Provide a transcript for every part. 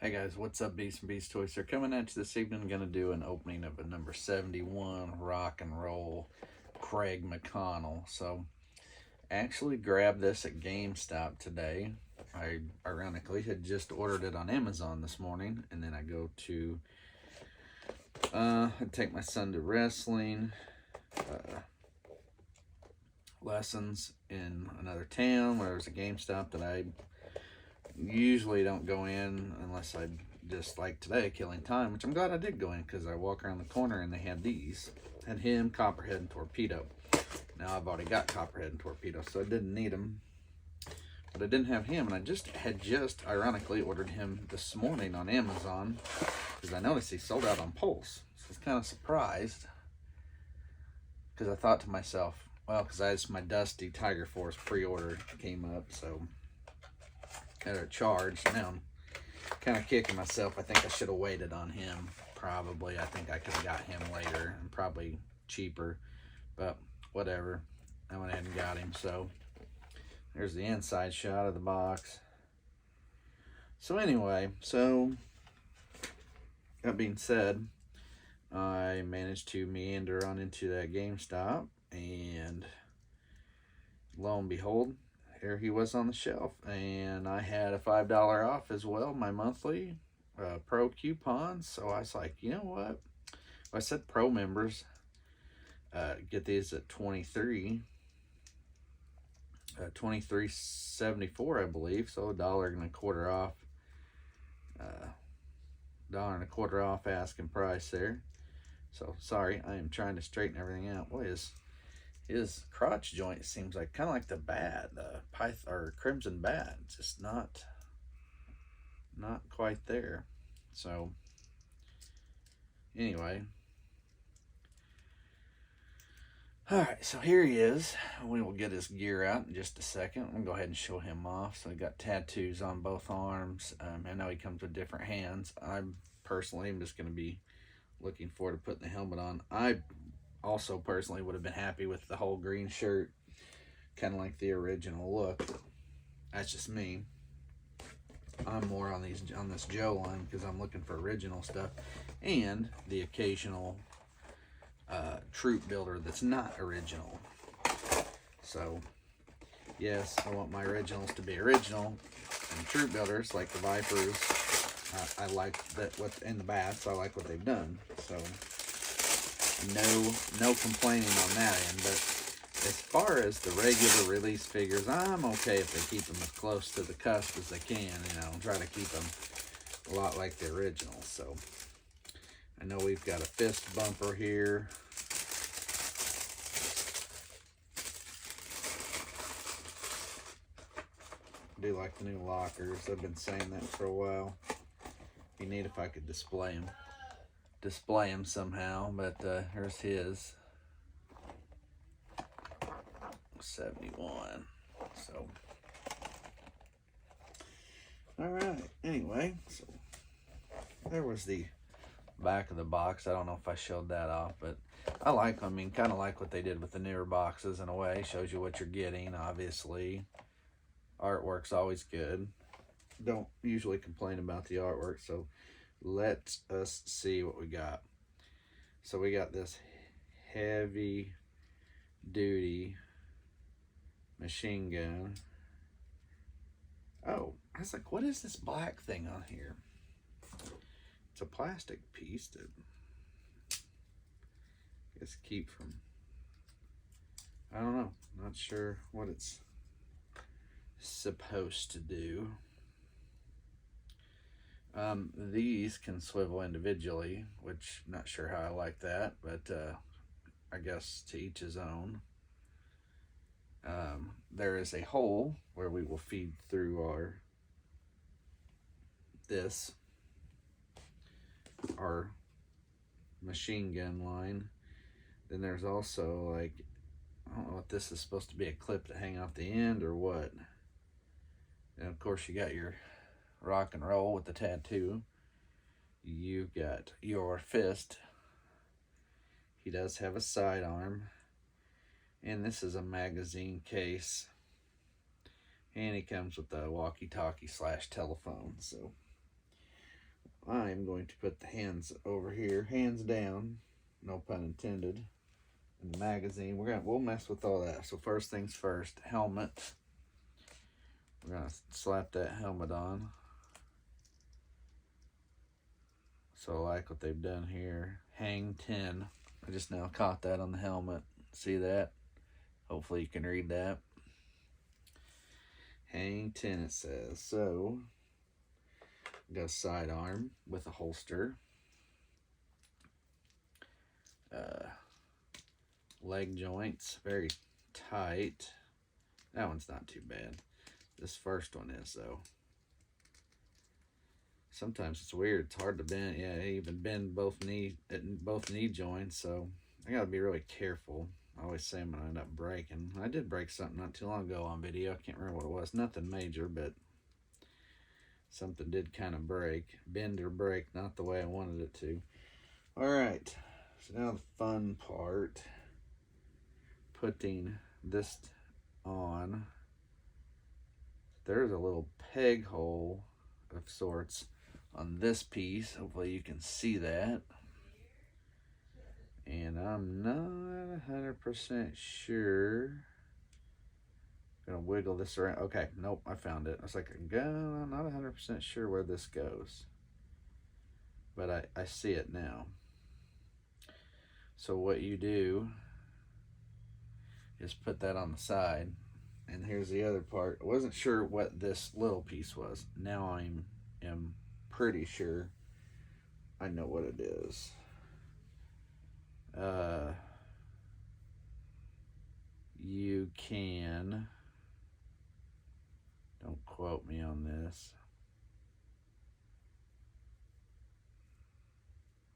Hey guys, what's up, Beast and Beast Toys? They're coming at you this evening. Going to do an opening of a number 71 rock and roll Craig McConnell. So, actually grabbed this at GameStop today. I ironically had just ordered it on Amazon this morning, and then I go to I take my son to wrestling lessons in another town where there's a GameStop that I usually don't go in unless I just like today killing time, which I'm glad I did go in because I walk around the corner and they had these. Had him, Copperhead, and Torpedo. Now I've already got Copperhead and Torpedo, so I didn't need him. But I didn't have him, and I had ironically ordered him this morning on Amazon because I noticed he sold out on Pulse. So I was kind of surprised because I thought to myself, well, because my Dusty Tiger Force pre-order came up, so at a charge. Now I'm kind of kicking myself. I think I should have waited on him. Probably. I think I could have got him later and probably cheaper. But whatever. I went ahead and got him. So there's the inside shot of the box. So anyway, that being said, I managed to meander on into that GameStop, and lo and behold, here he was on the shelf, and I had a $5 off as well, my monthly pro coupons. So I was like, you know what? I said pro members get these at 23.74, I believe. So $1.25 off, $1.25 off asking price there. So sorry, I am trying to straighten everything out. Boy, his crotch joint seems like kind of like the bat, the python or crimson bat, just not quite there. So anyway, all right, so here he is. We will get his gear out in just a second. I'm gonna go ahead and show him off. So he got tattoos on both arms. I know he comes with different hands. I personally am just gonna be looking forward to putting the helmet on. I also personally would have been happy with the whole green shirt, kind of like the original look. That's just me. I'm more on this Joe line because I'm looking for original stuff and the occasional troop builder that's not original. So yes, I want my originals to be original, and troop builders like the Vipers, I like that what in the bats. I like what they've done. So no complaining on that end. But as far as the regular release figures, I'm okay if they keep them as close to the cusp as they can. Try to keep them a lot like the original. So I know we've got a fist bumper here. I do like the new lockers. I've been saying that for a while. Be neat if I could display them somehow. But here's his 71. So all right. Anyway, so there was the back of the box. I don't know if I showed that off, but I mean, kind of like what they did with the newer boxes in a way. Shows you what you're getting, obviously. Artwork's always good. Don't usually complain about the artwork, so let us see what we got. So we got this heavy duty machine gun. Oh, I was like, what is this black thing on here? It's a plastic piece that I guess keep from, I don't know, not sure what it's supposed to do. These can swivel individually, which I'm not sure how I like that, but I guess to each his own. There is a hole where we will feed through our machine gun line. Then there's also, like, I don't know what this is supposed to be, a clip to hang off the end or what. And of course you got your rock and roll with the tattoo. You got your fist. He does have a sidearm. And this is a magazine case. And he comes with a walkie-talkie / telephone. So I'm going to put the hands over here, hands down, no pun intended, in the magazine. We'll mess with all that. So first things first, helmet. We're gonna slap that helmet on. So I like what they've done here. Hang 10. I just now caught that on the helmet. See that? Hopefully you can read that. Hang 10 it says. So got a sidearm with a holster. Leg joints, very tight. That one's not too bad. This first one is though. Sometimes it's weird. It's hard to bend. Yeah, I even bend both knee joints. So I gotta be really careful. I always say I'm gonna end up breaking. I did break something not too long ago on video. I can't remember what it was. Nothing major, but something did kind of break. Bend or break, not the way I wanted it to. All right. So now the fun part. Putting this on. There's a little peg hole of sorts on this piece. Hopefully you can see that. And I'm not 100% sure. I'm gonna wiggle this around. Okay, nope, I found it. I was like, I'm not 100% sure where this goes. But I see it now. So what you do is put that on the side. And here's the other part. I wasn't sure what this little piece was. Now I am pretty sure I know what it is. You can, don't quote me on this.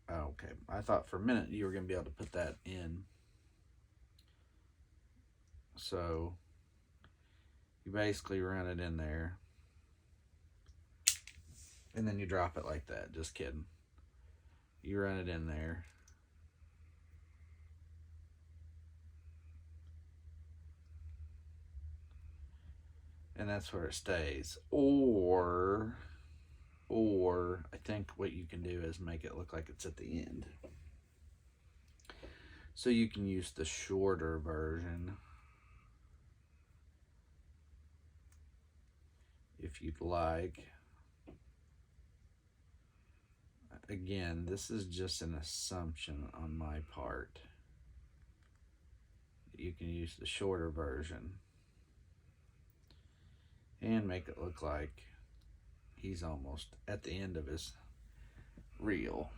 Oh, okay, I thought for a minute you were going to be able to put that in. So you basically run it in there. And then you drop it like that. Just kidding. You run it in there. And that's where it stays. Or I think what you can do is make it look like it's at the end. So you can use the shorter version if you'd like. Again, this is just an assumption on my part. You can use the shorter version and make it look like he's almost at the end of his reel.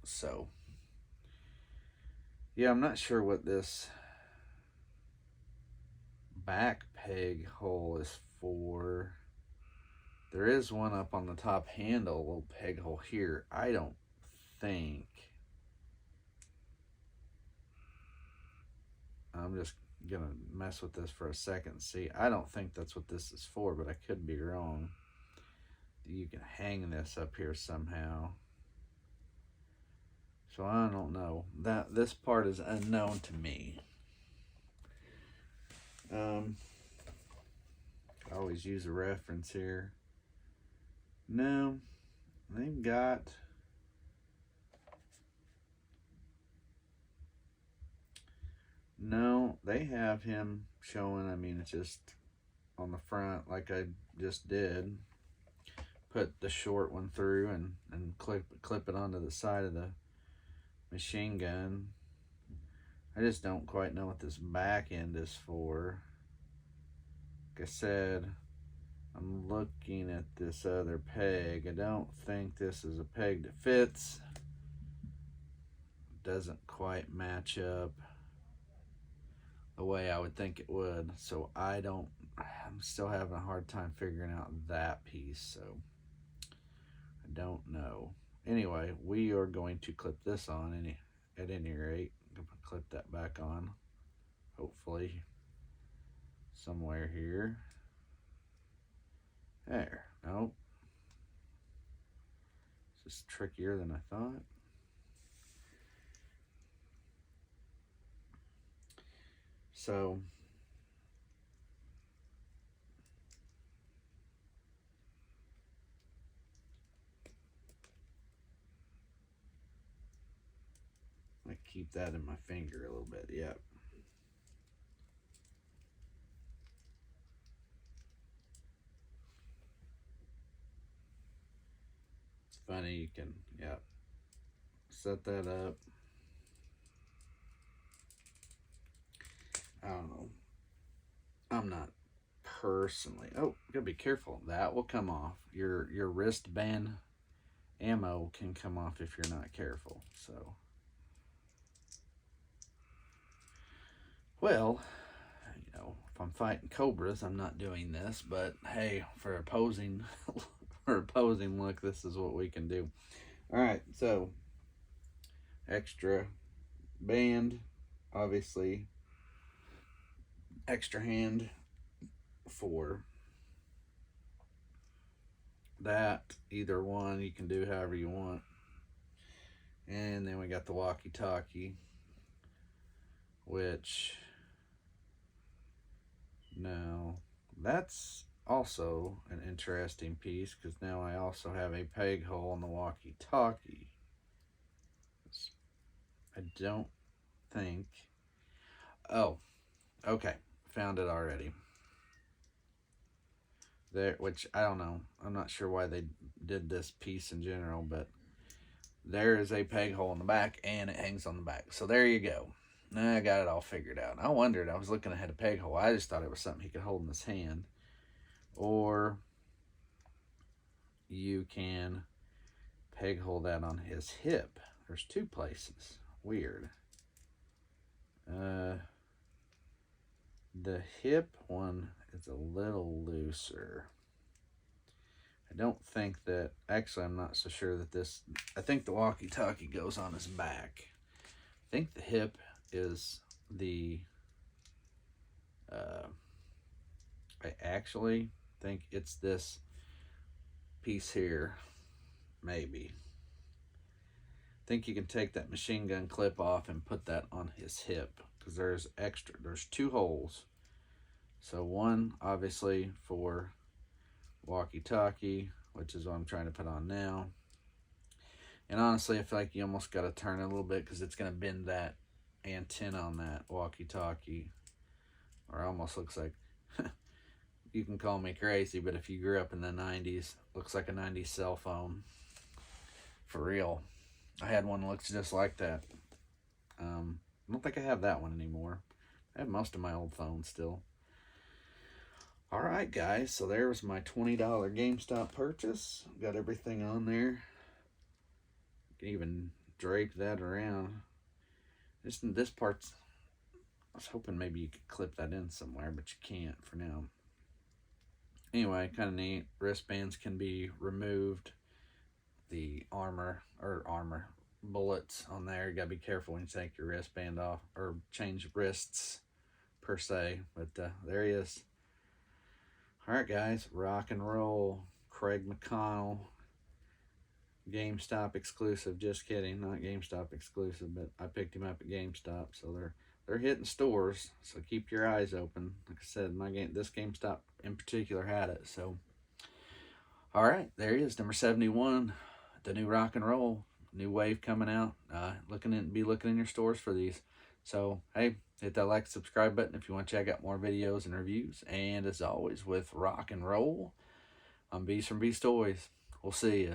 So yeah, I'm not sure what this back peg hole is for. There is one up on the top handle, a little peg hole here. I don't think. I'm just gonna mess with this for a second. See, I don't think that's what this is for, but I could be wrong. You can hang this up here somehow. So I don't know. This part is unknown to me. I always use a reference here. No, they've got no, they have him showing. I mean, it's just on the front like I just did. Put the short one through and clip it onto the side of the machine gun. I just don't quite know what this back end is for. Like I said, I'm looking at this other peg. I don't think this is a peg that fits. Doesn't quite match up the way I would think it would. So I'm still having a hard time figuring out that piece. So I don't know. Anyway, we are going to clip this on at any rate. I'm going to clip that back on. Hopefully somewhere here. There. Nope. This is trickier than I thought. So keep that in my finger a little bit. Yep. It's funny, you can, yep, set that up. I don't know. I'm not personally. Oh, gotta be careful. That will come off. Your wristband ammo can come off if you're not careful. So, well, you know, if I'm fighting cobras, I'm not doing this. But hey, for opposing, for opposing look, this is what we can do. All right, so extra band, obviously. Extra hand for that. Either one, you can do however you want. And then we got the walkie-talkie, which now that's also an interesting piece, because now I also have a peg hole on the walkie-talkie. I don't think, oh, okay, found it already. There, which I don't know, I'm not sure why they did this piece in general, but there is a peg hole in the back and it hangs on the back. So there you go. Now I got it all figured out. I wondered, I was looking at a peg hole. I just thought it was something he could hold in his hand. Or you can peg hole that on his hip. There's two places. Weird. The hip one is a little looser. I don't think that, actually I'm not so sure that this, I think the walkie-talkie goes on his back. I think the hip is the, I actually think it's this piece here, maybe. I think you can take that machine gun clip off and put that on his hip, because there's two holes. So one obviously for walkie-talkie, which is what I'm trying to put on now. And honestly, I feel like you almost got to turn it a little bit, because it's going to bend that antenna on that walkie-talkie. Or almost looks like, you can call me crazy, but if you grew up in the 90s, looks like a 90s cell phone. For real. I had one that looks just like that. I don't think I have that one anymore. I have most of my old phones still. Alright guys, so there was my $20 GameStop purchase. Got everything on there. Can even drape that around. This part's, I was hoping maybe you could clip that in somewhere, but you can't for now. Anyway, kind of neat. Wristbands can be removed. The armor bullets on there, you gotta be careful when you take your wristband off, or change wrists per se. But there he is. Alright guys, rock and roll. Craig McConnell, GameStop exclusive. Just kidding, not GameStop exclusive, but I picked him up at GameStop, so they're hitting stores, so keep your eyes open. Like I said, this GameStop in particular had it. So alright, there he is, number 71, the new rock and roll, new wave coming out. Be looking in your stores for these. So hey, hit that like, subscribe button if you want to check out more videos and reviews. And as always, with rock and roll, I'm Beast from Beast Toys. We'll see ya.